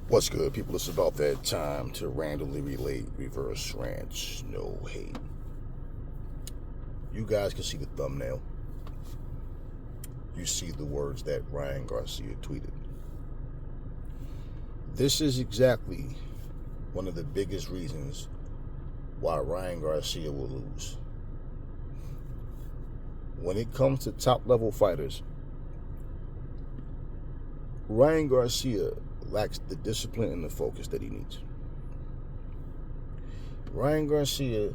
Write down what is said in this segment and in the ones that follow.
What's good, people? It's about that time to randomly relate reverse rants, no hate. You guys can see the thumbnail. You see the words that Ryan Garcia tweeted. This is exactly one of the biggest reasons why Ryan Garcia will lose. When it comes to top-level fighters, Ryan Garcia lacks the discipline and the focus that he needs. Ryan Garcia,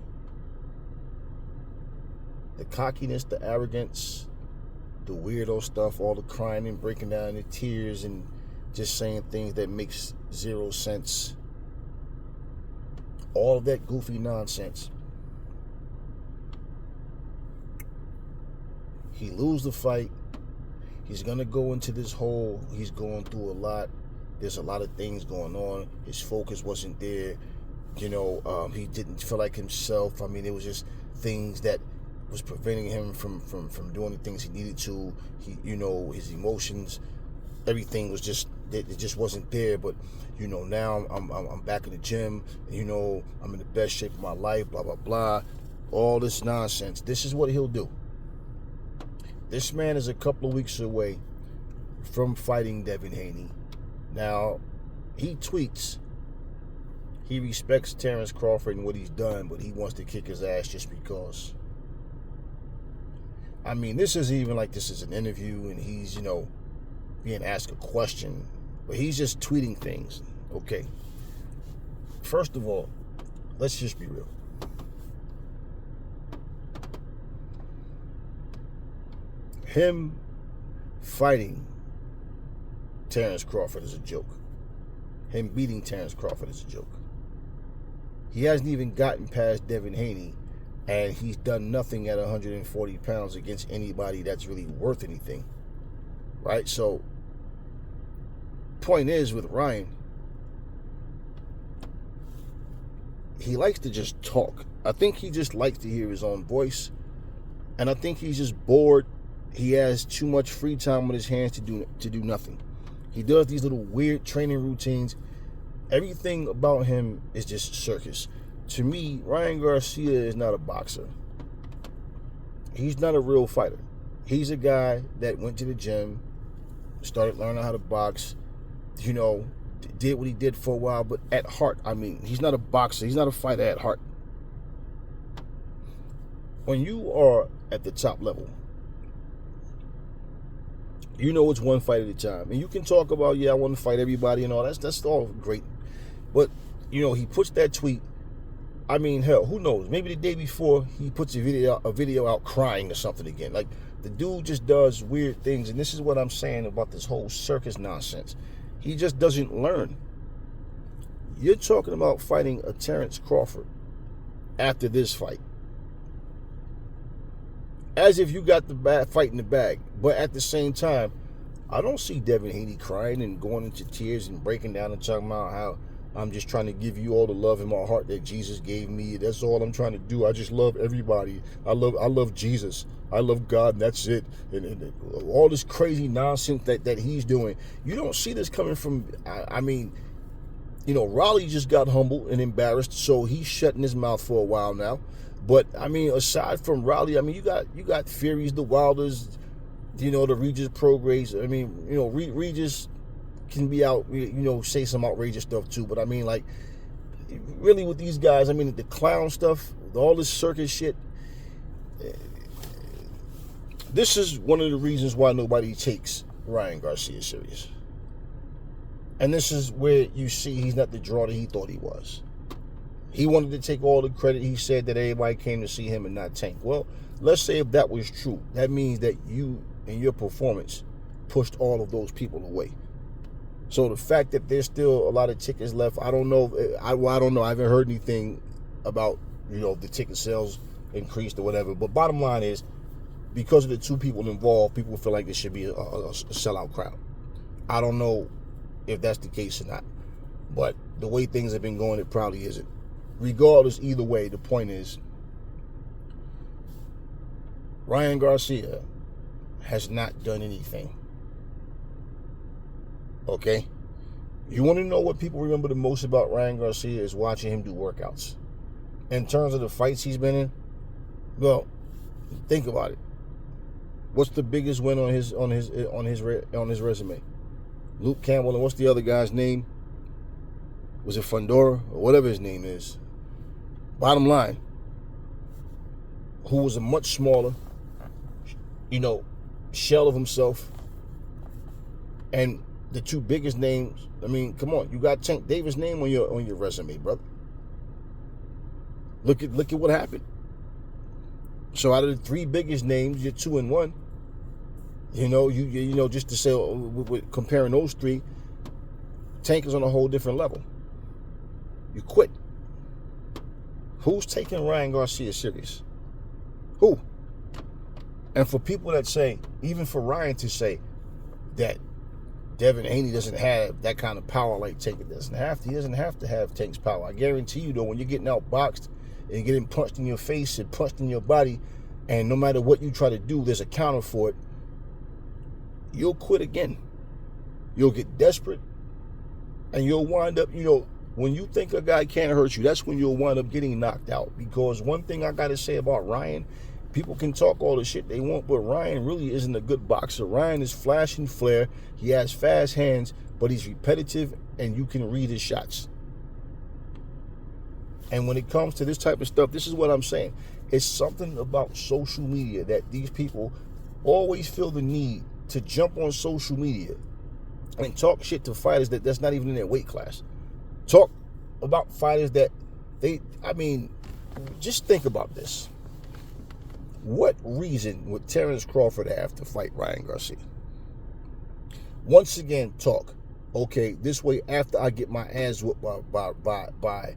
the cockiness, the arrogance, the weirdo stuff, all the crying and breaking down in tears and just saying things that makes zero sense, all of that goofy nonsense. He lose the fight. He's going to go into this hole. He's going through a lot. There's a lot of things going on. His focus wasn't there. He didn't feel like himself. I mean, it was just things that was preventing him from doing the things he needed to. His emotions, everything was just, it just wasn't there. But, now I'm back in the gym. I'm in the best shape of my life, blah, blah, blah. All this nonsense. This is what he'll do. This man is a couple of weeks away from fighting Devin Haney. Now, he tweets he respects Terrence Crawford and what he's done, but he wants to kick his ass just because. I mean, this isn't even like this is an interview and he's, being asked a question, but he's just tweeting things. Okay. First of all, let's just be real. Him fighting Terrence Crawford is a joke. Him beating Terrence Crawford is a joke. He hasn't even gotten past Devin Haney, and he's done nothing at 140 pounds against anybody that's really worth anything. Right? So, point is with Ryan, he likes to just talk. I think he just likes to hear his own voice, and I think he's just bored. He has too much free time on his hands to do nothing. He does these little weird training routines. Everything about him is just circus. To me, Ryan Garcia is not a boxer. He's not a real fighter. He's a guy that went to the gym, started learning how to box, did what he did for a while, but at heart, he's not a boxer. He's not a fighter at heart. When you are at the top level, it's one fight at a time. And you can talk about, I want to fight everybody and all. That's all great. But, he puts that tweet. Hell, who knows? Maybe the day before he puts a video out crying or something again. Like, the dude just does weird things. And this is what I'm saying about this whole circus nonsense. He just doesn't learn. You're talking about fighting a Terrence Crawford after this fight, as if you got the fight in the bag. But at the same time, I don't see Devin Haney crying and going into tears and breaking down and talking about how I'm just trying to give you all the love in my heart that Jesus gave me. That's all I'm trying to do. I just love everybody. I love Jesus. I love God, and that's it. And all this crazy nonsense that he's doing. You don't see this coming from, Raleigh just got humbled and embarrassed, so he's shutting his mouth for a while now. But, aside from Raleigh, you got Furies, the Wilders, the Regis Prograis. Regis can be out, say some outrageous stuff too. But, really with these guys, the clown stuff, all this circus shit, this is one of the reasons why nobody takes Ryan Garcia serious. And this is where you see he's not the draw that he thought he was. He wanted to take all the credit. He said that everybody came to see him and not Tank. Well, let's say if that was true, that means that you and your performance pushed all of those people away. So the fact that there's still a lot of tickets left, I don't know. I don't know. I haven't heard anything about, the ticket sales increased or whatever. But bottom line is, because of the two people involved, people feel like there should be a sellout crowd. I don't know if that's the case or not. But the way things have been going, it probably isn't. Regardless, either way, the point is, Ryan Garcia has not done anything. Okay? You want to know what people remember the most about Ryan Garcia is watching him do workouts. In terms of the fights he's been in, well, think about it. What's the biggest win on his resume? Luke Campbell, and what's the other guy's name? Was it Fundora or whatever his name is? Bottom line, who was a much smaller, shell of himself, and the two biggest names. I mean, come on, you got Tank Davis' name on your resume, brother. Look at what happened. So out of the three biggest names, you're 2-1. Just to say, comparing those three, Tank is on a whole different level. You quit. Who's taking Ryan Garcia serious? Who? And for people that say, even for Ryan to say that Devin Haney doesn't have that kind of power like Tank, he doesn't have to have Tank's power. I guarantee you, though, when you're getting outboxed and getting punched in your face and punched in your body, and no matter what you try to do, there's a counter for it, you'll quit again. You'll get desperate, and you'll wind up, when you think a guy can't hurt you, that's when you'll wind up getting knocked out. Because one thing I got to say about Ryan, people can talk all the shit they want, but Ryan really isn't a good boxer. Ryan is flash and flare. He has fast hands, but he's repetitive, and you can read his shots. And when it comes to this type of stuff, this is what I'm saying. It's something about social media that these people always feel the need to jump on social media and talk shit to fighters that's not even in their weight class. Talk about fighters that just think about this. What reason would Terrence Crawford have to fight Ryan Garcia? Once again, talk. Okay, this way, after I get my ass whooped by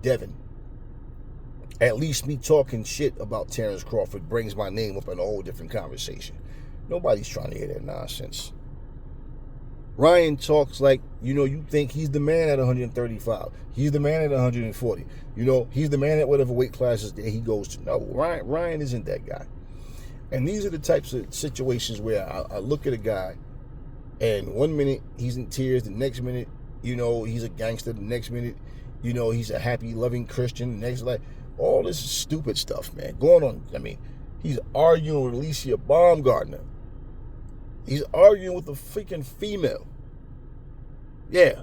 Devin, at least me talking shit about Terrence Crawford brings my name up in a whole different conversation. Nobody's trying to hear that nonsense. Ryan talks like, you think he's the man at 135. He's the man at 140. He's the man at whatever weight classes that he goes to. No, Ryan isn't that guy. And these are the types of situations where I look at a guy, and 1 minute he's in tears, the next minute, he's a gangster, the next minute, he's a happy, loving Christian, the next, all this stupid stuff, man, going on. I mean, he's arguing with Alicia Baumgartner. He's arguing with a freaking female. Yeah.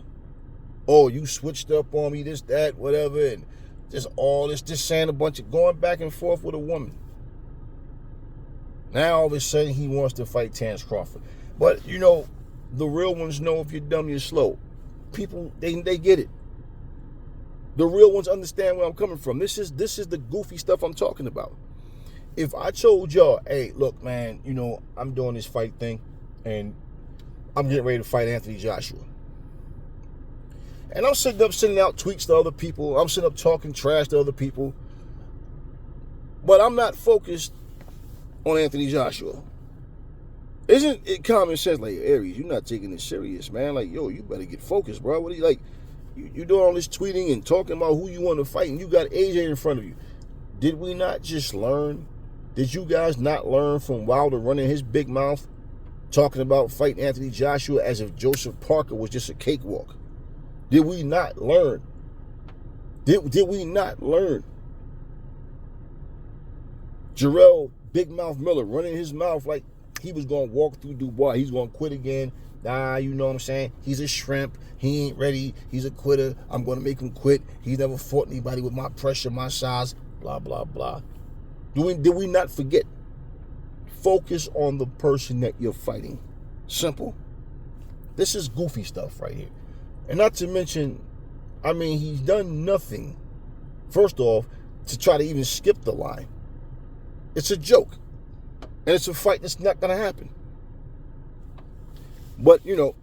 Oh, you switched up on me, this, that, whatever, and just all this, just saying a bunch of going back and forth with a woman. Now all of a sudden he wants to fight Terrence Crawford. But, the real ones know if you're dumb, you're slow. People, they get it. The real ones understand where I'm coming from. This is the goofy stuff I'm talking about. If I told y'all, hey, look, man, I'm doing this fight thing, and I'm getting ready to fight Anthony Joshua. And I'm sitting up sending out tweets to other people. I'm sitting up talking trash to other people. But I'm not focused on Anthony Joshua. Isn't it common sense, like, Aries, you're not taking this serious, man? Like, yo, you better get focused, bro. What are you, like, you doing all this tweeting and talking about who you want to fight, and you got AJ in front of you. Did we not just learn? Did you guys not learn from Wilder running his big mouth, talking about fighting Anthony Joshua as if Joseph Parker was just a cakewalk? Did we not learn? Did we not learn? Jarrell Big Mouth Miller running his mouth like he was going to walk through Dubois. He's going to quit again. You know what I'm saying? He's a shrimp. He ain't ready. He's a quitter. I'm going to make him quit. He's never fought anybody with my pressure, my size, blah, blah, blah. Did we not forget? Focus on the person that you're fighting. Simple. This is goofy stuff right here. And not to mention, he's done nothing, first off, to try to even skip the line. It's a joke. And it's a fight that's not going to happen. But,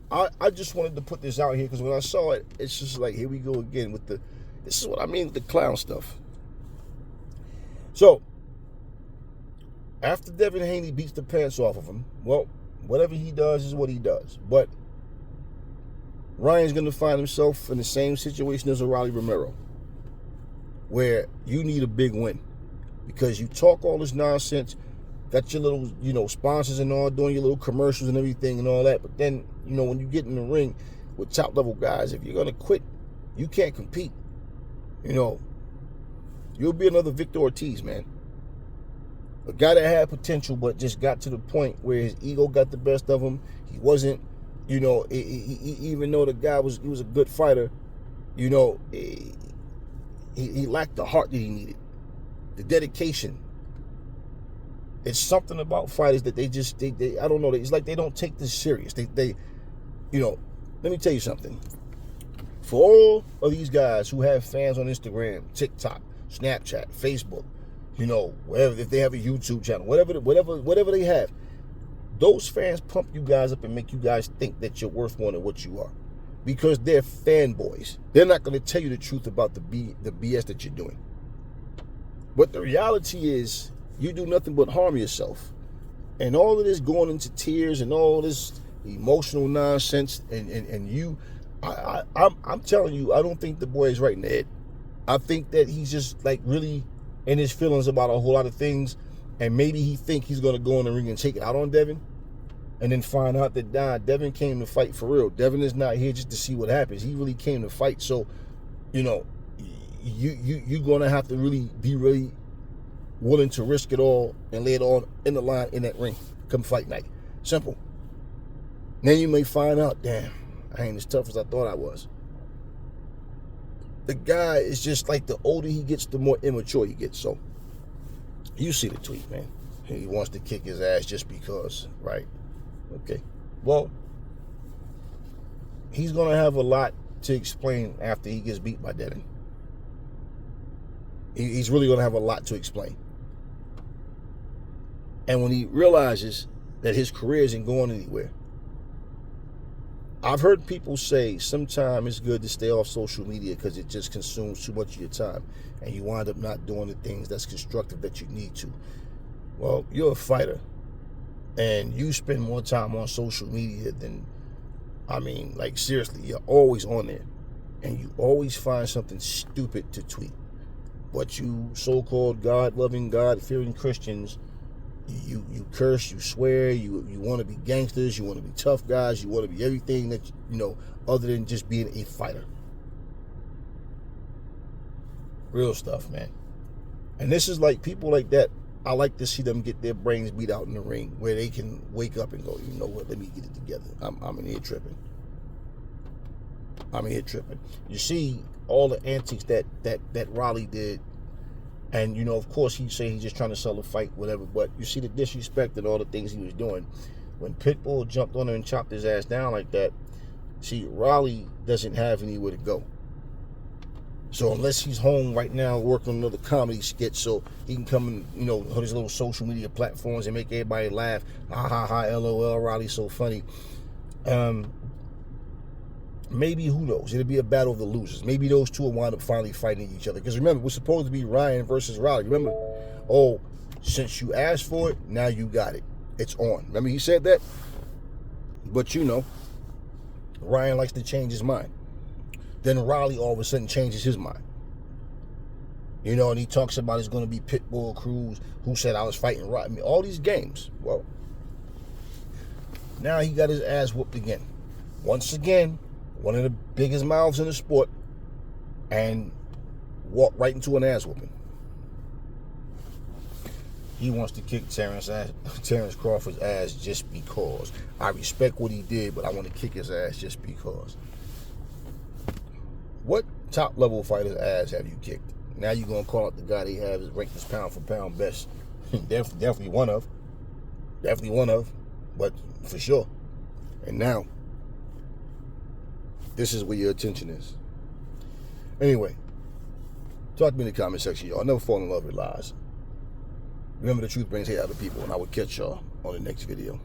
I just wanted to put this out here because when I saw it, it's just like, here we go again with this is what I mean with the clown stuff. So, after Devin Haney beats the pants off of him, well, whatever he does is what he does. But Ryan's going to find himself in the same situation as O'Reilly Romero, where you need a big win because you talk all this nonsense, got your little, sponsors and all, doing your little commercials and everything and all that. But then, when you get in the ring, with top level guys, if you're going to quit, you can't compete. You know, you'll be another Victor Ortiz, man. A guy that had potential, but just got to the point where his ego got the best of him. He wasn't, you know, even though the guy was a good fighter, you know, he lacked the heart that he needed, the dedication. It's something about fighters that they I don't know, it's like they don't take this serious. They you know, let me tell you something. For all of these guys who have fans on Instagram, TikTok, Snapchat, Facebook, you know, wherever, if they have a YouTube channel, whatever they have, those fans pump you guys up and make you guys think that you're worth more than what you are, because they're fanboys. They're not going to tell you the truth about the BS that you're doing. But the reality is, you do nothing but harm yourself, and all of this going into tears and all this emotional nonsense, and you, I'm telling you, I don't think the boy is right in the head. I think that he's just like really in his feelings about a whole lot of things, and maybe he think he's gonna go in the ring and take it out on Devin, and then find out that Devin came to fight for real. Devin is not here just to see what happens. He really came to fight. So, you know, you're gonna have to really be really willing to risk it all and lay it all in the line in that ring come fight night. Simple. Then you may find out, damn, I ain't as tough as I thought I was. The guy is just like, the older he gets, the more immature he gets. So you see the tweet, man. He wants to kick his ass just because, right? Okay. Well, he's going to have a lot to explain after he gets beat by Devin. He's really going to have a lot to explain. And when he realizes that his career isn't going anywhere, I've heard people say sometimes it's good to stay off social media because it just consumes too much of your time and you wind up not doing the things that's constructive that you need to. Well, you're a fighter and you spend more time on social media than, I mean, like seriously, you're always on there and you always find something stupid to tweet. But you so-called God-loving, God-fearing Christians, you curse, you swear, you want to be gangsters, you want to be tough guys, you want to be everything that, you know, other than just being a fighter. Real stuff, man. And this is like, people like that, I like to see them get their brains beat out in the ring where they can wake up and go, you know what, let me get it together. I'm in here tripping. I'm in here tripping. You see all the antics that Raleigh did. And, you know, of course, he'd say he's just trying to sell a fight, whatever. But you see the disrespect and all the things he was doing. When Pitbull jumped on him and chopped his ass down like that, see, Raleigh doesn't have anywhere to go. So unless he's home right now working on another comedy skit so he can come and, you know, on his little social media platforms and make everybody laugh. Ha, ha, ha, LOL, Raleigh's so funny. Maybe, who knows? It'll be a battle of the losers. Maybe those two will wind up finally fighting each other. Because remember, it was supposed to be Ryan versus Raleigh. Remember? Oh, since you asked for it, now you got it. It's on. Remember he said that? But you know, Ryan likes to change his mind. Then Raleigh all of a sudden changes his mind. You know, and he talks about it's going to be Pitbull Cruz, who said I was fighting Raleigh. I mean, all these games. Well, now he got his ass whooped again. Once again, one of the biggest mouths in the sport, and walked right into an ass whooping. He wants to kick Terrence Crawford's ass just because. I respect what he did, but I want to kick his ass just because. What top level fighter's ass have you kicked? Now you're gonna call out the guy they have is ranked as pound for pound best. Definitely one of. But for sure. And now, this is where your attention is. Anyway, talk to me in the comment section, y'all. Never fall in love with lies. Remember, the truth brings hate out of people, and I will catch y'all on the next video.